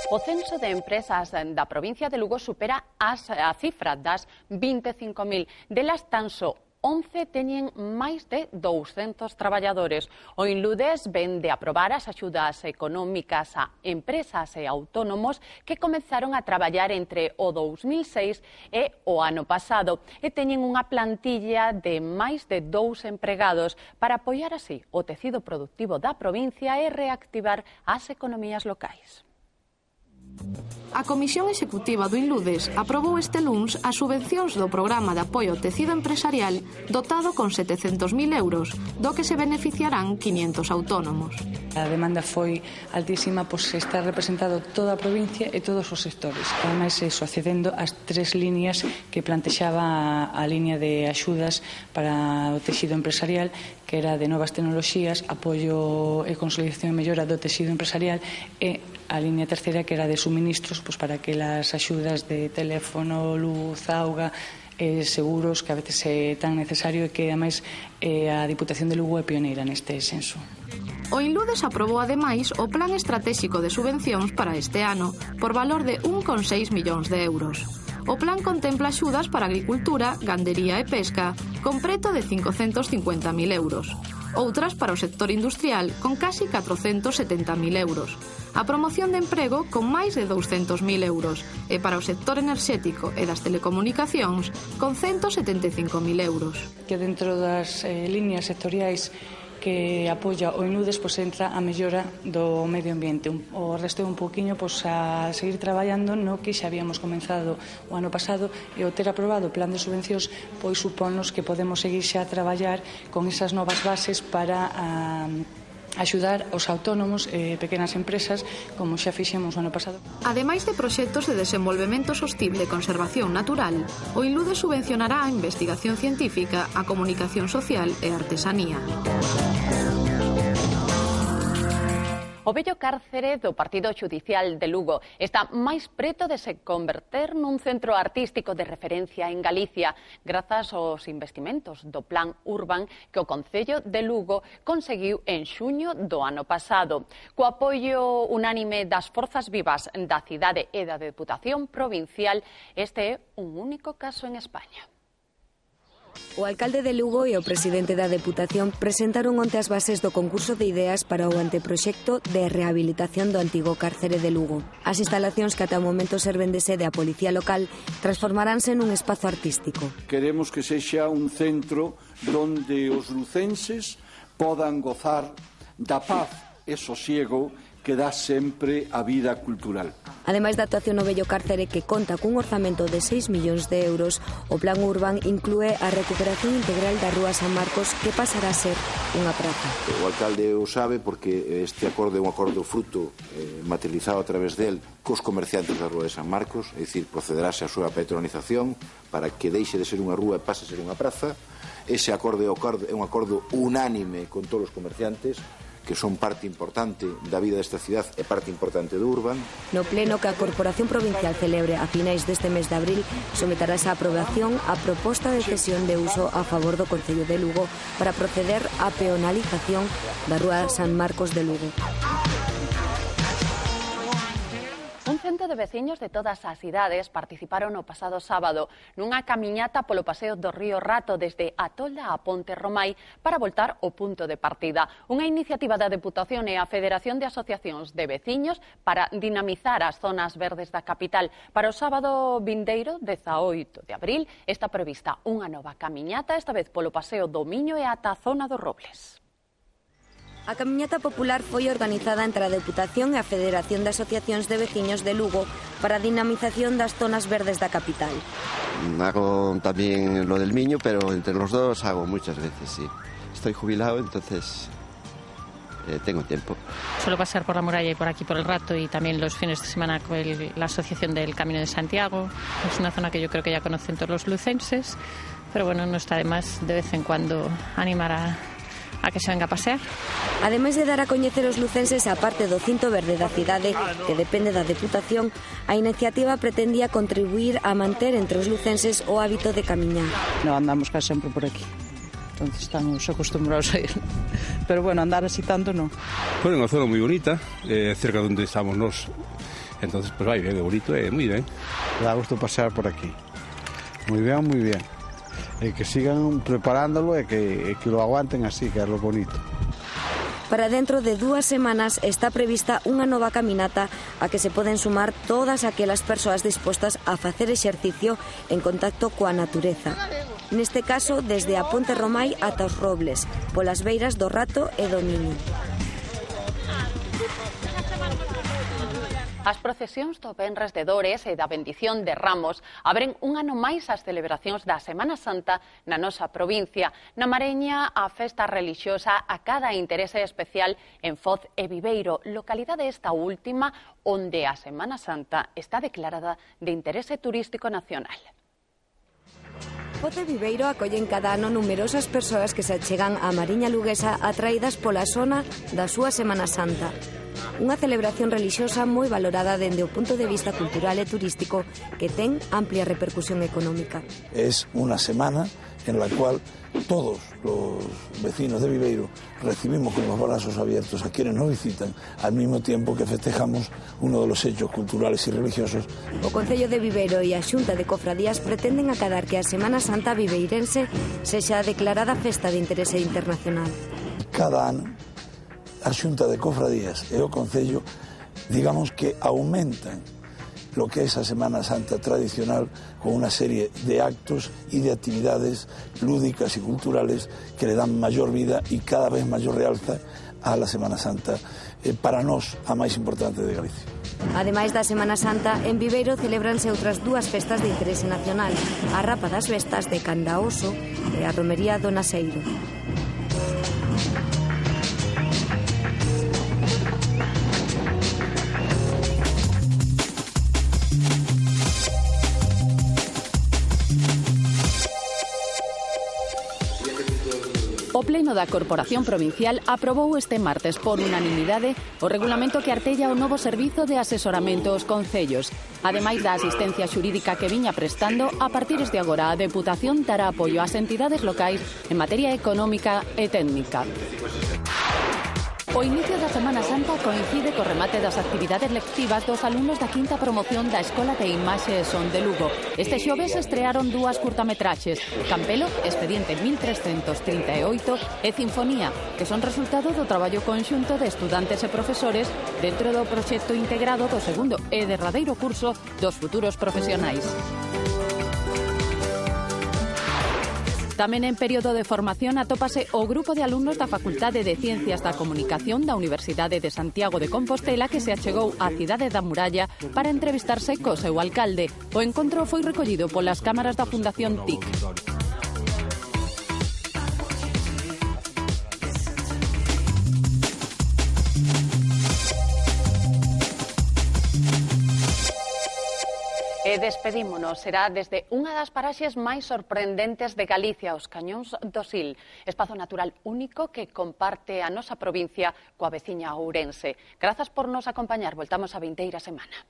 O censo de empresas da provincia de Lugo supera a cifra das 25.000. Delas tan só 11 teñen máis de 200 traballadores. O Inludes ven de aprobar as axudas económicas a empresas e autónomos que comenzaron a traballar entre o 2006 e o ano pasado e teñen unha plantilla de máis de 2 empregados para apoiar así o tecido productivo da provincia e reactivar as economías locais. A Comisión Executiva do Inludes aprobou este luns as subvencións do Programa de Apoio ao Tecido Empresarial dotado con 700.000 euros, do que se beneficiarán 500 autónomos. A demanda foi altísima, pois está representado toda a provincia e todos os sectores. Ademais, iso accedendo ás 3 líneas que plantexaba a línea de axudas para o tecido empresarial, que era de novas tecnoloxías, apoio e consolidación e mellora do tecido empresarial, e a línea terceira, que era de suministros, pois para que as axudas de teléfono, luz, auga, seguros, que a veces é tan necesario, e que ademais a Diputación de Lugo é pioneira neste senso. O Inludes aprobou ademais o Plan Estratégico de Subvencións para este ano, por valor de 1,6 millóns de euros. O plan contempla axudas para agricultura, gandería e pesca, con preto de 550.000 euros. Outras para o sector industrial, con casi 470.000 euros. A promoción de emprego, con máis de 200.000 euros. E para o sector enerxético e das telecomunicacións, con 175.000 euros. Que dentro das líneas sectoriais que apoia o Inludes, pois entra a mellora do medio ambiente. O resto é un pouquiño pois a seguir traballando no que xa habíamos comenzado o ano pasado, e o ter aprobado o plan de subvencións pois suponnos que podemos seguir xa a traballar con esas novas bases para axudar os autónomos e pequenas empresas, como xa fixemos o ano pasado. Ademais de proxectos de desenvolvemento sostible e conservación natural, o Inludes subvencionará a investigación científica, a comunicación social e a artesanía. O vello cárcere do Partido Xudicial de Lugo está máis preto de se converter nun centro artístico de referencia en Galicia grazas aos investimentos do Plan Urban que o Concello de Lugo conseguiu en xuño do ano pasado. Co apoio unánime das forzas vivas da cidade e da Deputación Provincial, este é un único caso en España. O alcalde de Lugo e o presidente da Deputación presentaron onte as bases do concurso de ideas para o anteproxecto de rehabilitación do antigo cárcere de Lugo. As instalacións que ata o momento serven de sede a Policía Local transformaránse nun espazo artístico. Queremos que sexa un centro onde os lucenses podan gozar da paz e sosiego que dá sempre a vida cultural. Ademais da actuación no vello cárcere, que conta cun orzamento de 6 millóns de euros, o Plan Urban inclúe a recuperación integral da Rúa San Marcos, que pasará a ser unha praza. O alcalde o sabe porque este acordo é un acordo fruto materializado a través del cos comerciantes da Rúa de San Marcos, é dicir, procederase a súa petronización para que deixe de ser unha rúa e pase a ser unha praza. Ese acordo é un acordo unánime con todos os comerciantes, que son parte importante da vida desta cidade e parte importante do Urban. No pleno que a Corporación Provincial celebre a finais deste mes de abril, someterase a aprobación a proposta de cesión de uso a favor do Concello de Lugo para proceder á peonalización da Rúa San Marcos de Lugo. Un cento de veciños de todas as idades participaron o pasado sábado nunha camiñata polo paseo do Río Rato desde a Tolda a Ponte Romai para voltar ao punto de partida. Unha iniciativa da Deputación e a Federación de Asociacións de Veciños para dinamizar as zonas verdes da capital. Para o sábado vindeiro, 18 de abril, está prevista unha nova camiñata, esta vez polo paseo do Miño e ata a zona dos Robles. A camiñata popular foi organizada entre a Deputación e a Federación de Asociacións de Veciños de Lugo para a dinamización das zonas verdes da capital. Hago también lo del Miño, pero entre los dos hago muchas veces, sí. Estoy jubilado, entonces tengo tiempo. Suelo pasar por la muralla y por aquí por el Rato, y también los fines de semana con la Asociación del Camino de Santiago. Es una zona que yo creo que ya conocen todos los lucenses, pero bueno, no está de más de vez en cuando animar a que se venga a pasear. Ademais de dar a coñecer os lucenses a parte do cinto verde da cidade, que depende da Deputación, a iniciativa pretendía contribuir a manter entre os lucenses o hábito de camiñar. No andamos casi sempre por aquí. entonces estamos acostumbrados a ir. Pero bueno, andar así tanto no. Bueno, unha zona moi bonita, cerca de onde estamos nós, entonces pues vai ben, é bonito, moi ben. Dá gusto pasear por aquí, moi ben, moi bien. E que sigan preparándolo e que lo aguanten así, que é lo bonito. Para dentro de 2 semanas está prevista unha nova caminata a que se poden sumar todas aquelas persoas dispostas a facer exercicio en contacto coa natureza. Neste caso, desde a Ponte Romai ata os Robles, polas beiras do Rato e do Miño. As procesións do Venres de Dores e da bendición de Ramos abren un ano máis as celebracións da Semana Santa na nosa provincia. Na Mareña, a festa relixiosa acada interese especial en Foz e Viveiro, localidade esta última onde a Semana Santa está declarada de interese turístico nacional. Foz e Viveiro acollen cada ano numerosas persoas que se achegan á Mariña luguesa atraídas pola zona da súa Semana Santa. Unha celebración relixiosa moi valorada dende o punto de vista cultural e turístico que ten amplia repercusión económica. Es una semana en la cual todos los vecinos de Viveiro recibimos con los brazos abiertos a quienes nos visitan, al mismo tiempo que festejamos uno de los hechos culturales y religiosos. O Concello de Viveiro e a Xunta de Cofradías pretenden acadar que a Semana Santa viveirense sexa declarada festa de interese internacional. Cada ano, a Xunta de Cofradías e o Concello, digamos que aumentan lo que es a Semana Santa tradicional con una serie de actos y de actividades lúdicas y culturales que le dan mayor vida y cada vez mayor realza a la Semana Santa, para nós a máis importante de Galicia. Ademais da Semana Santa, en Viveiro celebranse outras 2 festas de interese nacional, a Rapa das Vestas de Candaoso e a Romería do Naseiro. O Pleno da Corporación Provincial aprobou este martes por unanimidade o regulamento que artella o novo servizo de asesoramento aos concellos. Ademais da asistencia xurídica que viña prestando, a partir de agora a Deputación dará apoio ás entidades locais en materia económica e técnica. O inicio da Semana Santa coincide co remate das actividades lectivas dos alumnos da quinta promoción da Escola de Imaxe e Son de Lugo. Este xoves estrearon 2 curtametraxes, Campelo, Expediente 1338 e Sinfonía, que son resultado do traballo conxunto de estudantes e profesores dentro do proxecto integrado do segundo e derradeiro curso dos futuros profesionais. Tamén en período de formación atópase o grupo de alumnos da Facultade de Ciencias da Comunicación da Universidade de Santiago de Compostela que se achegou á cidade da Muralla para entrevistarse co seu alcalde. O encontro foi recollido polas cámaras da Fundación TIC. E despedímonos, será desde unha das paraxes máis sorprendentes de Galicia, os Cañóns do Sil, espazo natural único que comparte a nosa provincia coa veciña Ourense. Grazas por nos acompañar, voltamos a vindeira semana.